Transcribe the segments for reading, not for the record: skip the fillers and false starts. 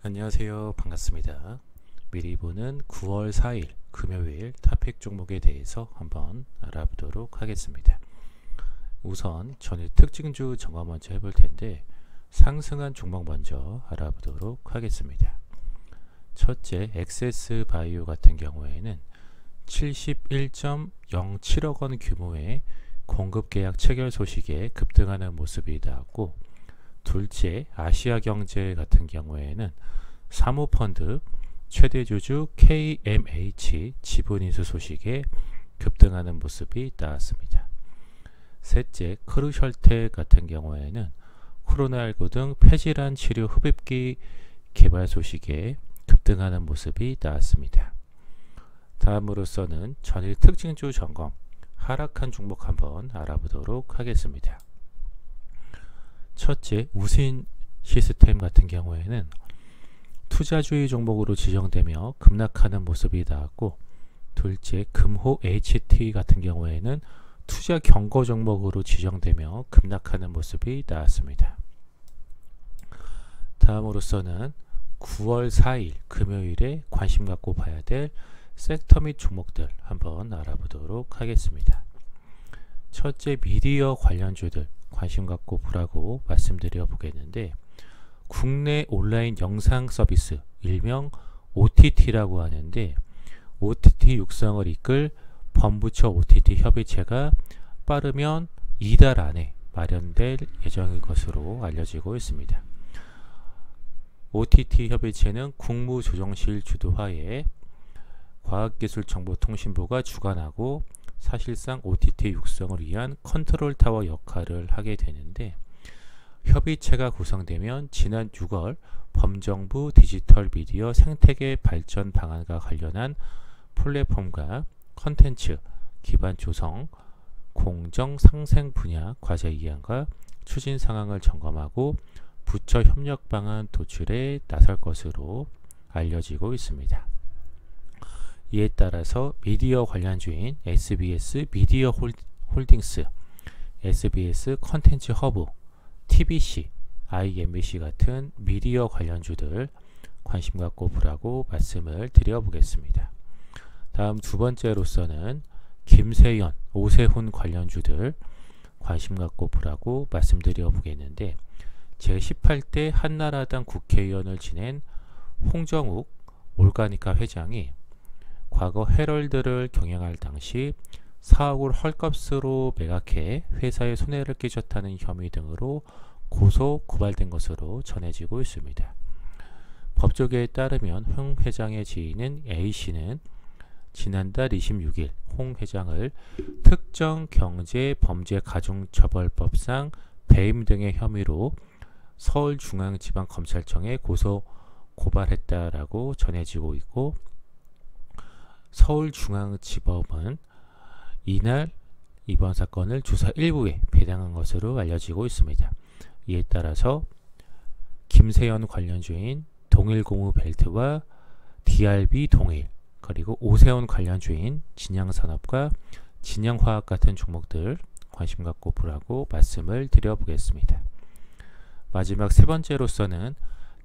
안녕하세요. 반갑습니다. 미리 보는 9월 4일 금요일 탑픽 종목에 대해서 한번 알아보도록 하겠습니다. 우선 전일 특징주 점검 먼저 해볼 텐데 상승한 종목 먼저 알아보도록 하겠습니다. 첫째, 엑세스 바이오 같은 경우에는 71.07억 원 규모의 공급 계약 체결 소식에 급등하는 모습이 나왔고, 둘째, 아시아경제 같은 경우에는 사모펀드 최대 주주 KMH 지분 인수 소식에 급등하는 모습이 나왔습니다. 셋째, 크루셜텍 같은 경우에는 코로나19 등 폐질환 치료 흡입기 개발 소식에 급등하는 모습이 나왔습니다. 다음으로서는 전일 특징주 점검, 하락한 종목 한번 알아보도록 하겠습니다. 첫째, 우신 시스템 같은 경우에는 투자주의 종목으로 지정되며 급락하는 모습이 나왔고, 둘째, 금호 HT 같은 경우에는 투자 경고 종목으로 지정되며 급락하는 모습이 나왔습니다. 다음으로서는 9월 4일 금요일에 관심 갖고 봐야 될 섹터 및 종목들 한번 알아보도록 하겠습니다. 첫째, 미디어 관련주들 관심 갖고 보라고 말씀드려 보겠는데, 국내 온라인 영상 서비스 일명 OTT라고 하는데, OTT 육성을 이끌 범부처 OTT 협의체가 빠르면 이달 안에 마련될 예정인 것으로 알려지고 있습니다. OTT 협의체는 국무조정실 주도하에 과학기술정보통신부가 주관하고 사실상 OTT 육성을 위한 컨트롤 타워 역할을 하게 되는데, 협의체가 구성되면 지난 6월 범정부 디지털 미디어 생태계 발전 방안과 관련한 플랫폼과 컨텐츠 기반 조성, 공정 상생 분야 과제 이행과 추진 상황을 점검하고 부처 협력 방안 도출에 나설 것으로 알려지고 있습니다. 이에 따라서 미디어 관련주인 SBS 미디어 홀딩스, SBS 컨텐츠 허브, TBC, IMBC 같은 미디어 관련주들 관심 갖고 보라고 말씀을 드려보겠습니다. 다음 두 번째로서는 김세연, 오세훈 관련주들 관심 갖고 보라고 말씀드려 보겠는데, 제18대 한나라당 국회의원을 지낸 홍정욱 올가니카 회장이 과거 헤럴드를 경영할 당시 사억을 헐값으로 매각해 회사에 손해를 끼쳤다는 혐의 등으로 고소 고발된 것으로 전해지고 있습니다. 법조계에 따르면 홍 회장의 지인인 A씨는 지난달 26일 홍 회장을 특정 경제범죄가중처벌법상 배임 등의 혐의로 서울중앙지방검찰청에 고소 고발했다라고 전해지고 있고, 서울중앙지법은 이날 이번 사건을 조사 일부에 배당한 것으로 알려지고 있습니다. 이에 따라서 김세연 관련주인 동일고무벨트와 DRB 동일, 그리고 오세훈 관련주인 진양산업과 진양화학 같은 종목들 관심 갖고 보라고 말씀을 드려보겠습니다. 마지막 세 번째로서는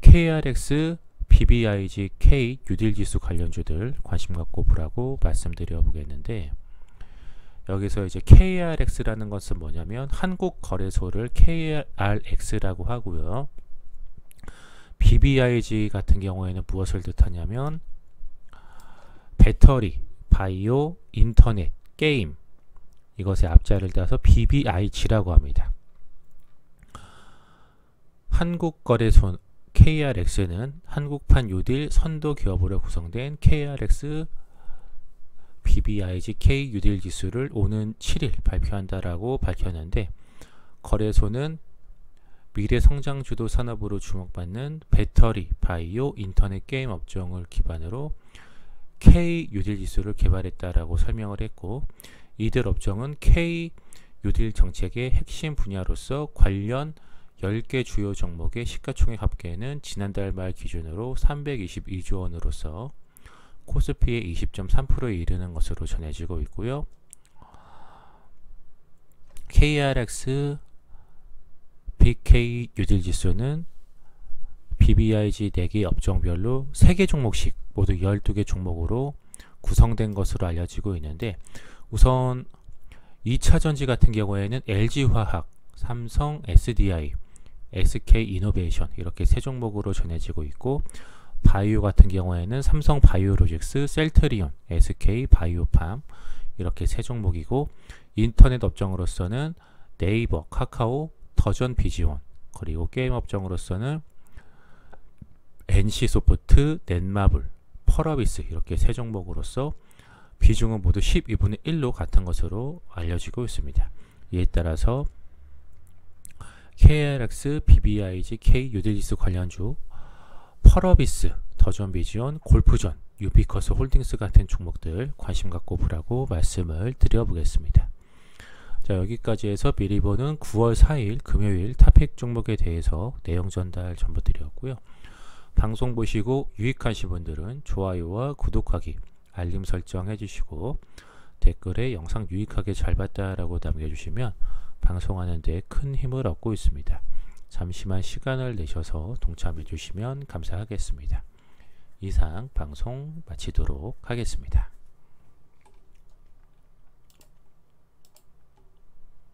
KRX, BBIG, K 유딜지수 관련주들 관심 갖고 보라고 말씀드려 보겠는데, 여기서 이제 KRX라는 것은 뭐냐면 한국거래소를 KRX라고 하고요. BBIG 같은 경우에는 무엇을 뜻하냐면 배터리, 바이오, 인터넷, 게임, 이것의 앞자를 따서 BBIG라고 합니다. 한국거래소 KRX는 한국판 유딜 선도 기업으로 구성된 KRX BBIG K 유딜 지수를 오는 7일 발표한다라고 밝혔는데, 거래소는 미래 성장 주도 산업으로 주목받는 배터리, 바이오, 인터넷 게임 업종을 기반으로 K 유딜 지수를 개발했다라고 설명을 했고, 이들 업종은 K 유딜 정책의 핵심 분야로서 관련 10개 주요 종목의 시가총액 합계는 지난달 말 기준으로 322조 원으로서 코스피의 20.3%에 이르는 것으로 전해지고 있고요. KRX BK 유딜지수는 BBIG 4개 업종별로 3개 종목씩 모두 12개 종목으로 구성된 것으로 알려지고 있는데, 우선 2차전지 같은 경우에는 LG화학, 삼성 SDI, SK이노베이션 이렇게 세 종목으로 전해지고 있고, 바이오 같은 경우에는 삼성 바이오로직스, 셀트리온, SK 바이오팜 이렇게 세 종목이고, 인터넷 업종으로서는 네이버, 카카오, 더전 비지원, 그리고 게임 업종으로서는 NC소프트, 넷마블, 펄어비스 이렇게 세 종목으로서 비중은 모두 12분의 1로 같은 것으로 알려지고 있습니다. 이에 따라서 KRX, BBIG, K 유딜리스 관련주, 펄어비스, 더전비지온, 골프존, 유비커스 홀딩스 같은 종목들 관심 갖고 보라고 말씀을 드려보겠습니다. 자, 여기까지 해서 미리 보는 9월 4일 금요일 탑픽 종목에 대해서 내용 전달 전부 드렸고요. 방송 보시고 유익하신 분들은 좋아요와 구독하기, 알림 설정 해주시고 댓글에 영상 유익하게 잘 봤다라고 남겨주시면 방송하는 데 큰 힘을 얻고 있습니다. 잠시만 시간을 내셔서 동참해 주시면 감사하겠습니다. 이상 방송 마치도록 하겠습니다.